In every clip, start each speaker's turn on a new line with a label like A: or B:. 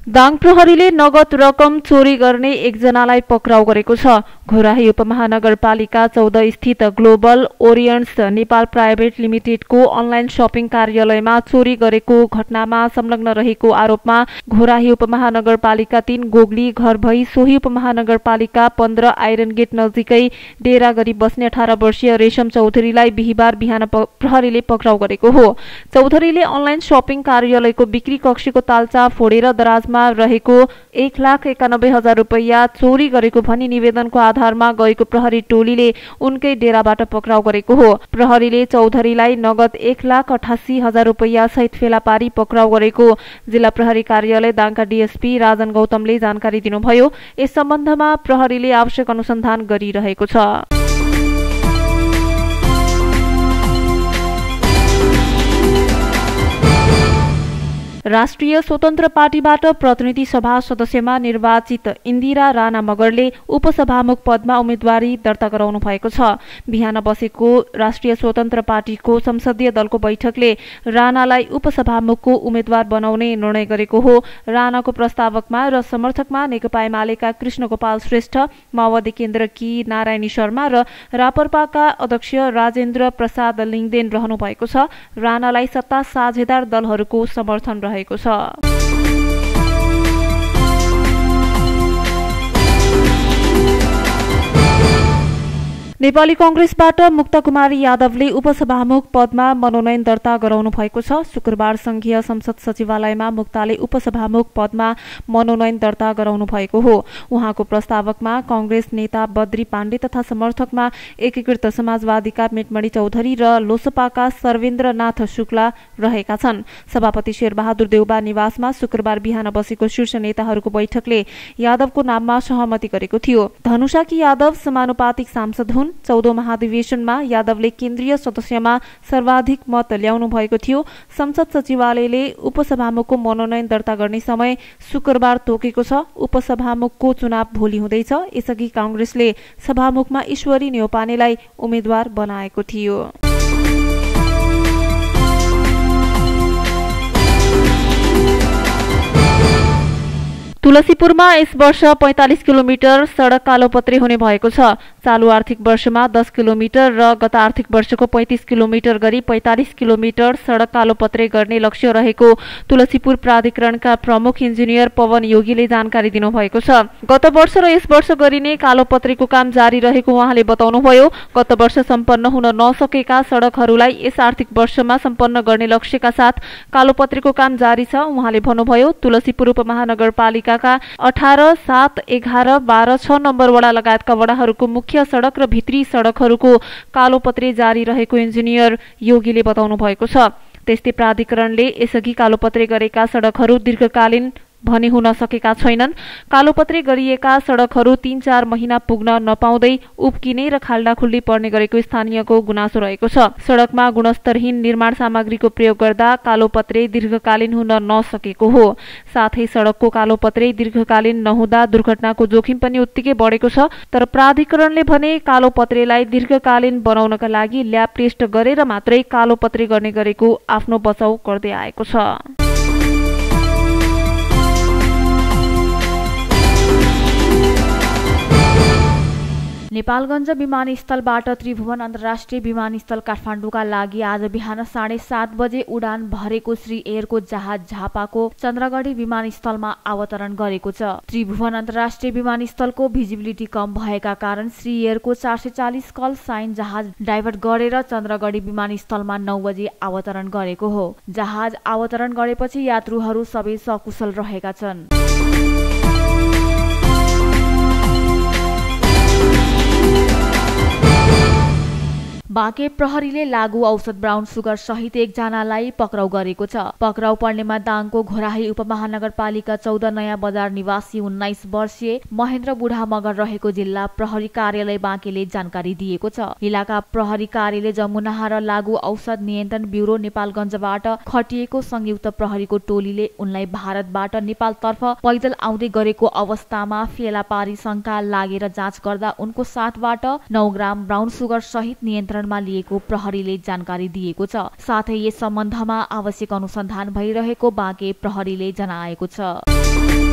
A: दाङ प्रहरीले नगद रकम चोरी गर्ने एकजनालाई पक्राउ गरेको छ। घोराही उपमहानगरपालिका 14 स्थित ग्लोबल ओरियन्ट्स नेपाल प्राइभेट लिमिटेडको अनलाइन शपिङ कार्यालयमा चोरी गरेको घटनामा संलग्न रहेको आरोपमा घोराही उपमहानगरपालिका 3 गोगली घर भई सोही उपमहानगरपालिका 15 आइरन गेट नजिकै डेरा गरी बस्ने 18 वर्षीय रेशम चौधरीलाई बिहीबार बिहान प्रहरीले पक्राउ गरेको हो। चौधरीले अनलाइन शपिङ कार्यालयको बिक्री कक्षको तालचा फोडेर दराजमा रहेको 1,91,000 रुपैयाँ चोरी गरेको भनी निवेदनको आधारमा गएको प्रहरी टोलीले उनकै डेराबाट पक्राउ गरेको हो। प्रहरीले चौधरीलाई नगद 1,88,000 रुपैयाँ सहित फेला पारी पक्राउ गरेको जिल्ला प्रहरी कार्यालय दाङका डीएसपी राजन गौतमले जानकारी दिनुभयो। यस सम्बन्धमा प्रहरीले आवश्यक अनुसन्धान गरिरहेको छ। राष्ट्रिय स्वतन्त्र पार्टीबाट प्रतिनिधि सभा सदस्यमा निर्वाचित इन्दिरा राणा मगरले उपसभामुख पदमा उम्मेदवारी दर्ता गराउनु भएको छ। बिहान बसेको राष्ट्रिय स्वतन्त्र पार्टीको संसदीय दलको बैठकले राणालाई उपसभामुखको उम्मेदवार बनाउने निर्णय गरेको हो। राणाको प्रस्तावकमा र समर्थकमा नेकपा एमालेका कृष्णगोपाल श्रेष्ठ, माओवादी केन्द्रकी नारायणी शर्मा र रापरपाका अध्यक्ष राजेन्द्र प्रसाद लिङदेन रहनु भएको छ। राणालाई सत्ता साझेदार दलहरूको समर्थन रहेको छ। नेपाली कांग्रेसबाट मुक्ताकुमारी यादवले उपसभामुख पदमा मनोनयन दर्ता गराउनु भएको छ। शुक्रबार संघीय संसद सचिवालयमा मुक्ताले उपसभामुख पदमा मनोनयन दर्ता गराउनु भएको हो। उहाँको प्रस्तावकमा कांग्रेस नेता बद्री पाण्डे तथा समर्थकमा एकीकृत समाजवादीका मेटमणि चौधरी र लोसपाका सर्वेन्द्रनाथ शुक्ला रहेका छन्। सभापति शेरबहादुर देउबा निवासमा शुक्रबार बिहान बसेको शीर्ष नेताहरूको बैठकले यादवको नाममा सहमति गरेको थियो। धनुषाकी यादव समानुपातिक सांसद हुन्। 14औं महाधिवेशनमा यादवले केन्द्रीय सदस्यमा सर्वाधिक मत ल्याउनु भएको थियो। संसद सचिवालयले उपसभामुखको मनोनयन दर्ता गर्ने समय शुक्रबार तोकेको छ। उपसभामुखको चुनाव भोलि हुँदैछ। यसअघि कांग्रेसले सभामुखमा ईश्वरी न्यौपानेलाई उम्मेद्वार बनाएको थियो। तुलसीपुरमा यस वर्ष 45 किलोमिटर सड़क कालोपत्री हुने भएको छ। चालू आर्थिक वर्षमा 10 किलोमिटर र गत आर्थिक वर्षको 35 किलोमिटर गरी 45 किलोमिटर सड़क कालोपत्री गर्ने लक्ष्य रहेको तुलसीपुर प्राधिकरणका प्रमुख इन्जिनियर पवन योगीले जानकारी दिनुभएको छ। गत वर्ष र यस वर्ष गरिने कालोपत्रीको काम जारी रहेको उहाँले बताउनुभयो। गत वर्ष सम्पन्न हुन नसकेका सड़कहरूलाई यस आर्थिक वर्षमा सम्पन्न गर्ने लक्ष्यका साथ कालोपत्रीको काम जारी छ। उहाँले भन्नुभयो, तुलसीपुर उपमहानगरपालिका 18, 7, 11, 12, 6 नम्बर वडा लगायतका वडाहरूको मुख्य सड़क र भित्री सड़कहरूको कालोपत्री जारी रहेको इन्जिनियर योगीले बताउनु भएको छ। त्यस्तै प्राधिकरणले यसअघि कालोपत्री गरेका सड़कहरू दीर्घकालीन भने हुन सकेका छैनन्। कालोपत्री गरिएका सड़कहरू 3-4 महिना पुग्न नपाउँदै उब्किने र खाल्डाखुल्डी पर्ने गरेको स्थानीयको गुनासो रहेको छ। सड़कमा गुणस्तरहीन निर्माण सामग्रीको प्रयोग गर्दा कालोपत्री दीर्घकालीन हुन नसकेको हो। साथै सड़कको कालोपत्री दीर्घकालीन नहुँदा दुर्घटनाको जोखिम पनि उत्तिकै बढेको छ। तर प्राधिकरणले भने कालोपत्रीलाई दीर्घकालीन बनाउनका लागि ल्याब टेस्ट गरेर मात्रै कालोपत्री गर्ने गरेको आफ्नो बचाउ गर्दै आएको छ। नेपालगञ्ज विमानस्थलबाट त्रिभुवन अन्तर्राष्ट्रिय विमानस्थल काठमाडौँका लागि आज बिहान 7:30 बजे उडान भरेको श्री एयरको जहाज झापाको चन्द्रगढी विमानस्थलमा अवतरण गरेको छ। त्रिभुवन अन्तर्राष्ट्रिय विमानस्थलको भिजिबिलिटी कम भएका कारण श्री एयरको 440 कल साइन जहाज डाइभर्ट गरेर चन्द्रगढी विमानस्थलमा 9 बजे अवतरण गरेको हो। जहाज अवतरण गरेपछि यात्रुहरू सबै सकुशल रहेका छन्। बाँके प्रहरीले लागू औषध ब्राउन सुगर सहित एकजनालाई पक्राउ गरेको छ। पक्राउ पर्नेमा दाङको घोराही उपमहानगरपालिका 14 नयाँ बजार निवासी 19 वर्षीय महेन्द्र बुढा मगर रहेको जिल्ला प्रहरी कार्यालय बाँकेले जानकारी दिएको छ। इलाका प्रहरी कार्यालय जमुना र लागू औषध नियन्त्रण ब्युरो नेपालगञ्जबाट खटिएको संयुक्त प्रहरीको टोलीले उनलाई भारतबाट नेपालतर्फ पैदल आउँदै गरेको अवस्थामा फेला पारी शंका लागेर जाँच गर्दा उनको साथबाट 9 ग्राम ब्राउन सुगर सहित नियन्त्रण लिएको प्रहरीले जानकारी दिएको छ। साथै यस सम्बन्धमा आवश्यक अनुसन्धान भइरहेको बाँके प्रहरीले जनाएको छ।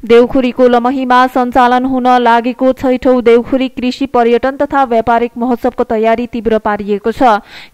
A: देउखुरीको लमहीमा सञ्चालन हुन लागेको 6औं देउखुरी कृषि पर्यटन तथा व्यापारिक महोत्सवको तयारी तीव्र पारिएको छ।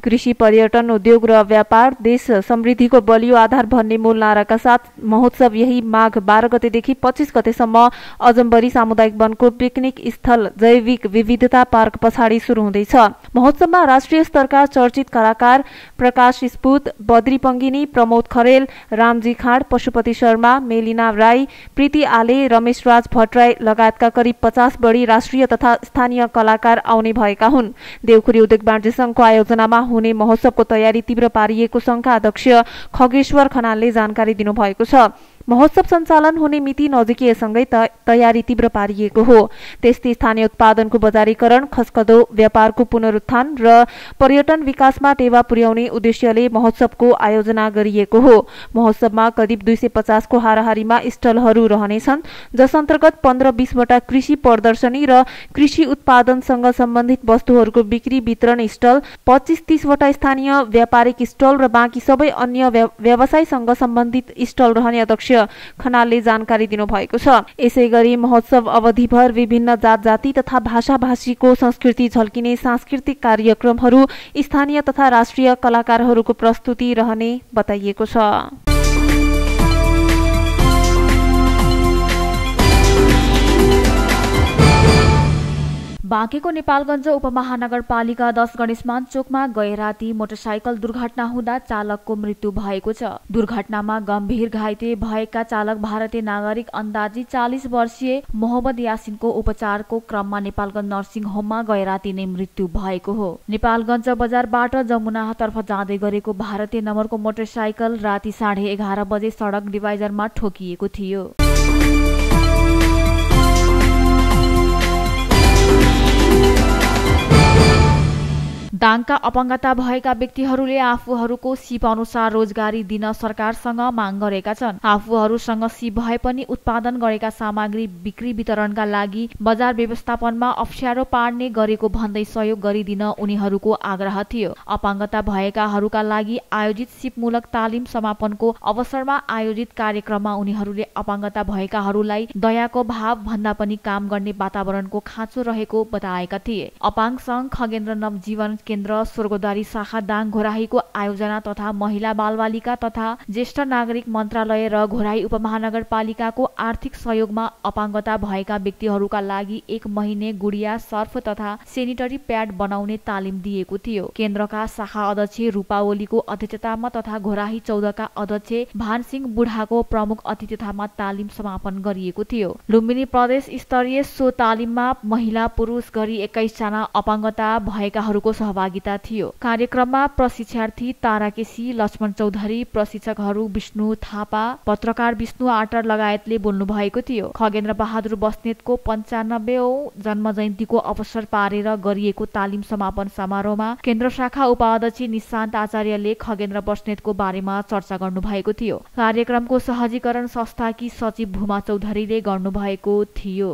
A: कृषि पर्यटन उद्योग र व्यापार देश समृद्धिको बलियो आधार भन्ने मूल नाराका साथ महोत्सव यही माघ 12 गतेदेखि 25 गतेसम्म अजम्बरी सामुदायिक वनको पिकनिक स्थल जैविक विविधता पार्क पछाडि शुरू हुँदैछ। महोत्सवमा राष्ट्रिय स्तरका चर्चित कलाकार प्रकाश स्पुत, बद्री पंगिनी, प्रमोद खरेल, रामजी खाँड, पशुपति शर्मा, मेलिना राई, प्रीति आले, रमेश राज भट्टराई लगायतका करिब 50 बढी राष्ट्रिय तथा स्थानीय कलाकार आउने भएका हुन्। देउखुरी उद्योग वाणिज्य संघको आयोजनामा हुने महोत्सवको तयारी तीव्र पारिएको संघका अध्यक्ष खगेश्वर खनालले जानकारी दिनुभएको छ। महोत्सव सञ्चालन हुने मिति नजिकैसँगै तयारी तीव्र पारिएको हो। त्यस्तै स्थानीय उत्पादनको बजारीकरण, खस्कदो व्यापारको पुनरुत्थान र पर्यटन विकासमा टेवा पुर्याउने उद्देश्यले महोत्सवको आयोजना गरिएको हो। महोत्सवमा करिब 250 को हाराहारीमा स्टलहरू रहनेछन्, जस अन्तर्गत 15-20 वटा कृषि प्रदर्शनी र कृषि उत्पादनसँग सम्बन्धित वस्तुहरूको बिक्री वितरण स्टल, 25-30 वटा स्थानीय व्यापारिक स्टल र बाँकी सबै अन्य व्यवसायसँग सम्बन्धित स्टल रहने अध्यक्ष खनालले जानकारी दिनुभएको छ। यसैगरी महोत्सव अवधिभर विभिन्न जात जाति तथा भाषा भाषीको संस्कृति झल्किने सांस्कृतिक कार्यक्रमहरू, स्थानीय तथा राष्ट्रिय कलाकारहरूको प्रस्तुति रहने बताइएको छ। बाँकेको नेपालगञ्ज उपमहानगरपालिका 10 गणेशमान चोकमा गए राति मोटरसाइकल दुर्घटना हुँदा चालकको मृत्यु भएको छ। दुर्घटनामा गम्भीर घाइते भएका चालक भारतीय नागरिक अन्दाजी 40 वर्षीय मोहम्मद यासिनको उपचारको क्रममा नेपालगञ्ज नर्सिङ होममा गए राति नै मृत्यु भएको हो। नेपालगञ्ज बजारबाट जमुनातर्फ जाँदै गरेको भारतीय नम्बरको मोटरसाइकल राति 11:30 बजे सडक डिभाइजरमा ठोकिएको थियो। दाङका अपंगता भएका व्यक्तिहरूले आफूहरूको सिप अनुसार रोजगारी दिन सरकारसँग माग गरेका छन्। आफूहरूसँग सिप भए पनि उत्पादन गरेका सामग्री बिक्री वितरणका लागि बजार व्यवस्थापनमा अप्ठ्यारो पार्ने गरेको भन्दै सहयोग गरिदिन उनीहरूको आग्रह थियो। अपंगता भएकाहरूका लागि आयोजित सिपमूलक तालिम समापनको अवसरमा आयोजित कार्यक्रममा उनीहरूले अपंगता भएकाहरूलाई दयाको भाव भन्दा पनि काम गर्ने वातावरणको खाँचो रहेको बताएका थिए। अपाङ संघ खगेन्द्र नवजीवन केन्द्र स्वर्गद्वारी शाखा दाङ घोराहीको आयोजना तथा महिला बालबालिका तथा ज्येष्ठ नागरिक मन्त्रालय र घोराही उपमहानगरपालिकाको आर्थिक सहयोगमा अपाङ्गता भएका व्यक्तिहरूका लागि 1 महिने गुडिया सर्फ तथा सेनिटरी प्याड बनाउने तालिम दिएको थियो। केन्द्रका शाखा अध्यक्ष रूपा ओलीको अध्यक्षतामा तथा घोराही 14 का अध्यक्ष भानसिंह बुढाको प्रमुख अतिथितामा तालिम समापन गरिएको थियो। लुम्बिनी प्रदेश स्तरीय सो तालिममा महिला पुरुष गरी 21 जना अपाङ्गता भएकाहरूको सहभागिता थियो। कार्यक्रममा प्रशिक्षार्थी तारा केसी, लक्ष्मण चौधरी, प्रशिक्षकहरू विष्णु थापा, पत्रकार विष्णु आटर लगायतले बोल्नु भएको थियो। खगेन्द्र बहादुर बस्नेतको 95औं जन्म जयन्तीको अवसर पारेर गरिएको तालिम समापन समारोहमा केन्द्र शाखा उपाध्यक्ष निशान्त आचार्यले खगेन्द्र बस्नेतको बारेमा चर्चा गर्नुभएको थियो। कार्यक्रमको सहजीकरण संस्थाकी सचिव भूमा चौधरीले गर्नुभएको थियो।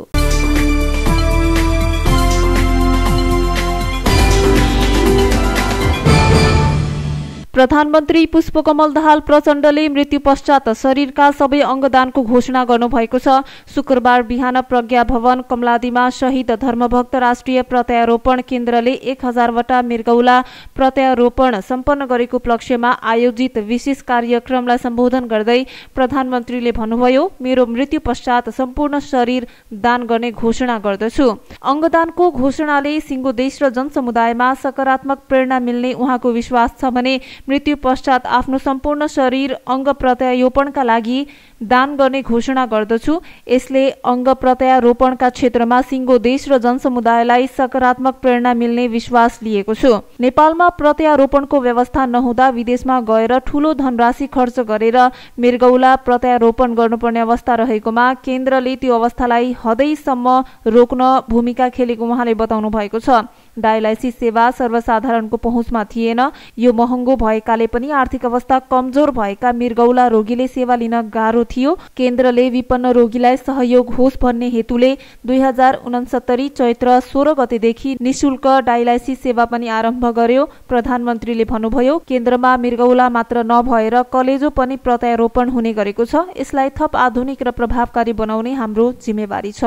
A: प्रधानमन्त्री पुष्पकमल दाहाल प्रचण्डले मृत्यु पश्चात शरीरका सबै अङ्गदानको घोषणा गर्नुभएको छ। शुक्रबार बिहान प्रज्ञा भवन कमलादीमा शहीद धर्मभक्त राष्ट्रिय प्रत्यारोपण केन्द्रले 1000 वटा मृगौला प्रत्यारोपण सम्पन्न गरेको उपलक्ष्यमा आयोजित विशेष कार्यक्रमलाई सम्बोधन गर्दै प्रधानमन्त्रीले भन्नुभयो, मेरो मृत्यु पश्चात सम्पूर्ण शरीर दान गर्ने घोषणा गर्दछु। अङ्गदानको घोषणाले सिङ्गो देश र जनसमुदायमा सकारात्मक प्रेरणा मिल्ने उहाँको विश्वास छ भने मृत्यु पश्चात आफ्नो सम्पूर्ण शरीर अङ्ग प्रत्यारोपणका लागि दान गर्ने घोषणा गर्दछु। यसले अङ्ग प्रत्यारोपणका क्षेत्रमा सिङ्गो देश र जनसमुदायलाई सकारात्मक प्रेरणा मिल्ने विश्वास लिएको छु। नेपालमा प्रत्यारोपणको व्यवस्था नहुँदा विदेशमा गएर ठूलो धनराशि खर्च गरेर मृगौला प्रत्यारोपण गर्नुपर्ने अवस्था रहेकोमा केन्द्रले त्यो अवस्थालाई हदैसम्म रोक्न भूमिका खेलेको उहाँले बताउनु भएको छ। डायलाइसिस सेवा सर्वसाधारणको पहुँचमा थिएन। यो महँगो भएकाले पनि आर्थिक अवस्था कमजोर भएका मृगौला रोगीले सेवा लिन गाह्रो थियो। केन्द्रले विपन्न रोगीलाई सहयोग होस् भन्ने हेतुले 2069 चैत्र 16 गतेदेखि निशुल्क डायलाइसिस सेवा पनि आरम्भ गर्यो। प्रधानमन्त्रीले भन्नुभयो, केन्द्रमा मृगौला मात्र नभएर कलेजो पनि प्रत्यारोपण हुने गरेको छ। यसलाई थप आधुनिक र प्रभावकारी बनाउने हाम्रो जिम्मेवारी छ।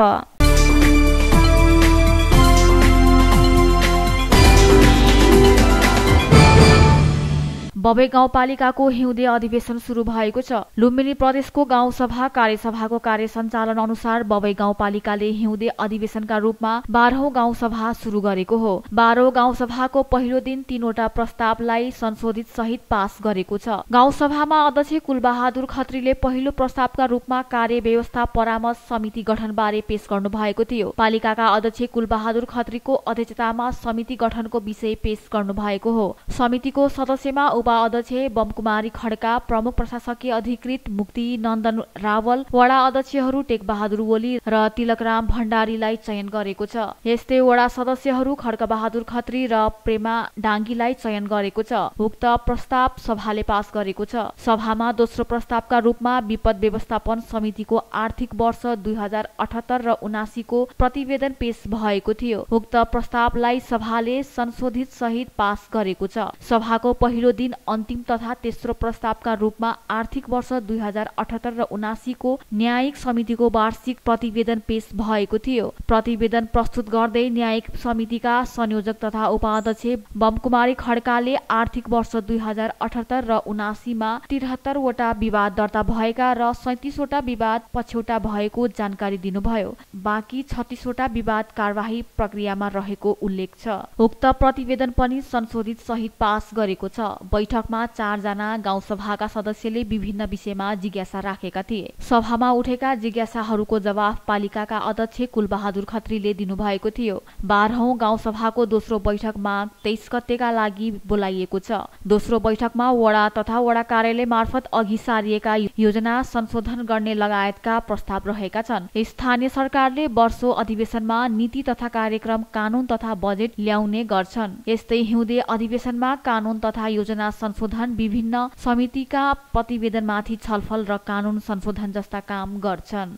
A: बबे गाउँपालिकाको हिउँदे अधिवेशन सुरु भएको छ। लुम्बिनी प्रदेशको गाउँसभा कार्यसभाको कार्य सञ्चालन अनुसार बबे गाउँपालिकाले हिउँदे अधिवेशनका रूपमा 12औं गाउँसभा सुरु गरेको हो। 12औं गाउँसभाको पहिलो दिन 3वटा प्रस्तावलाई संशोधित सहित पास गरेको छ। गाउँसभामा अध्यक्ष कुलबहादुर खत्रीले पहिलो प्रस्तावका रूपमा कार्य व्यवस्था परामर्श समिति गठनबारे पेश गर्नु भएको थियो। पालिकाका अध्यक्ष कुलबहादुर खत्रीको अध्यक्षतामा समिति गठनको विषय पेश गर्नु भएको हो। समितिको सदस्यमा अध्यक्ष बमकुमारी खड्का, प्रमुख प्रशासकीय अधिकृत मुक्ति नन्दन रावल, वडा अध्यक्षहरू टेकबहादुर ओली र तिलकराम भण्डारीलाई चयन गरेको छ। यस्तै वडा सदस्यहरू खड्कबहादुर खत्री र प्रेमा डाङ्गीलाई चयन गरेको छ। उक्त प्रस्ताव सभाले पास गरेको छ। सभामा दोस्रो प्रस्तावका रूपमा विपद व्यवस्थापन समितिको आर्थिक वर्ष 2078 र 79 को प्रतिवेदन पेश भएको थियो। उक्त प्रस्तावलाई सभाले संशोधित सहित पास गरेको छ। सभाको पहिलो दिन अन्तिम तथा तेस्रो प्रस्तावका रूपमा आर्थिक वर्ष 2078 र 79 को न्यायिक समितिको वार्षिक प्रतिवेदन पेश भएको थियो। प्रतिवेदन प्रस्तुत गर्दै न्यायिक समितिका संयोजक तथा उपाध्यक्ष बमकुमारी खड्काले आर्थिक वर्ष 2078 र 79 मा 73 वटा विवाद दर्ता भएका र 37 वटा विवाद पछौटा भएको जानकारी दिनुभयो। बाँकी 36 वटा विवाद कारबाही प्रक्रियामा रहेको उल्लेख छ। उक्त प्रतिवेदन पनि संशोधित सहित पास गरेको छ। बैठकमा 4 जना गाउँसभाका सदस्यले विभिन्न विषयमा जिज्ञासा राखेका थिए। सभामा उठेका जिज्ञासाहरूको जवाफ पालिकाका अध्यक्ष कुलबहादुर खत्रीले दिनुभएको थियो। 12औं गाउँसभाको दोस्रो बैठक माघ 23 गतेका लागि बोलाइएको छ। दोस्रो बैठकमा वडा तथा वडा कार्यालय मार्फत अघि सारिएका योजना संशोधन गर्ने लगायतका प्रस्ताव रहेका छन्। स्थानीय सरकारले वर्षो अधिवेशनमा नीति तथा कार्यक्रम, कानून तथा बजेट ल्याउने गर्छन्। यस्तै हिउँदे अधिवेशनमा कानून तथा योजना संशोधन, विभिन्न समितिका प्रतिवेदनमाथि छलफल र कानून संशोधन जस्ता काम गर्छन्।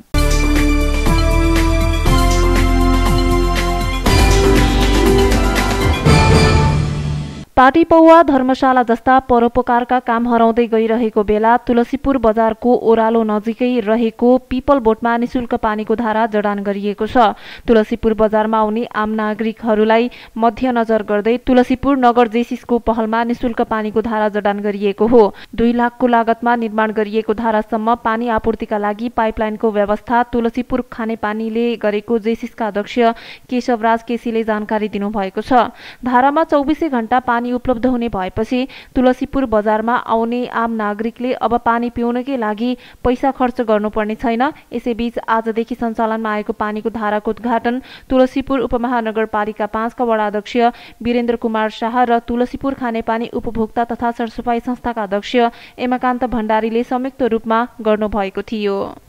A: पाटी पौवा, धर्मशाला जस्ता परोपकारका काम हराउँदै गइरहेको बेला तुलसीपुर बजारको ओह्रालो नजिकै रहेको पिपल बोटमा निशुल्क पानीको धारा जडान गरिएको छ। तुलसीपुर बजारमा आउने आम नागरिकहरूलाई मध्यनजर गर्दै तुलसीपुर नगर जेसिसको पहलमा निशुल्क पानीको धारा जडान गरिएको हो। 2 लाखको लागतमा निर्माण गरिएको धारासम्म पानी आपूर्तिका लागि पाइपलाइनको व्यवस्था तुलसीपुर खानेपानीले गरेको जेसिसका अध्यक्ष केशवराज केसीले जानकारी दिनुभएको छ। धारामा 24 घण्टा पानी उपलब्ध हुने भएपछि तुलसीपुर बजारमा आउने आम नागरिकले अब पानी पिउनकै लागि पैसा खर्च गर्नुपर्ने छैन। यसैबीच आजदेखि सञ्चालनमा आएको पानीको धाराको उद्घाटन तुलसीपुर उपमहानगरपालिका 5 का वडा अध्यक्ष वीरेन्द्र कुमार शाह र तुलसीपुर खानेपानी उपभोक्ता तथा सरसफाई संस्थाका अध्यक्ष एमाकान्त भण्डारीले संयुक्त रूपमा गर्नुभएको थियो।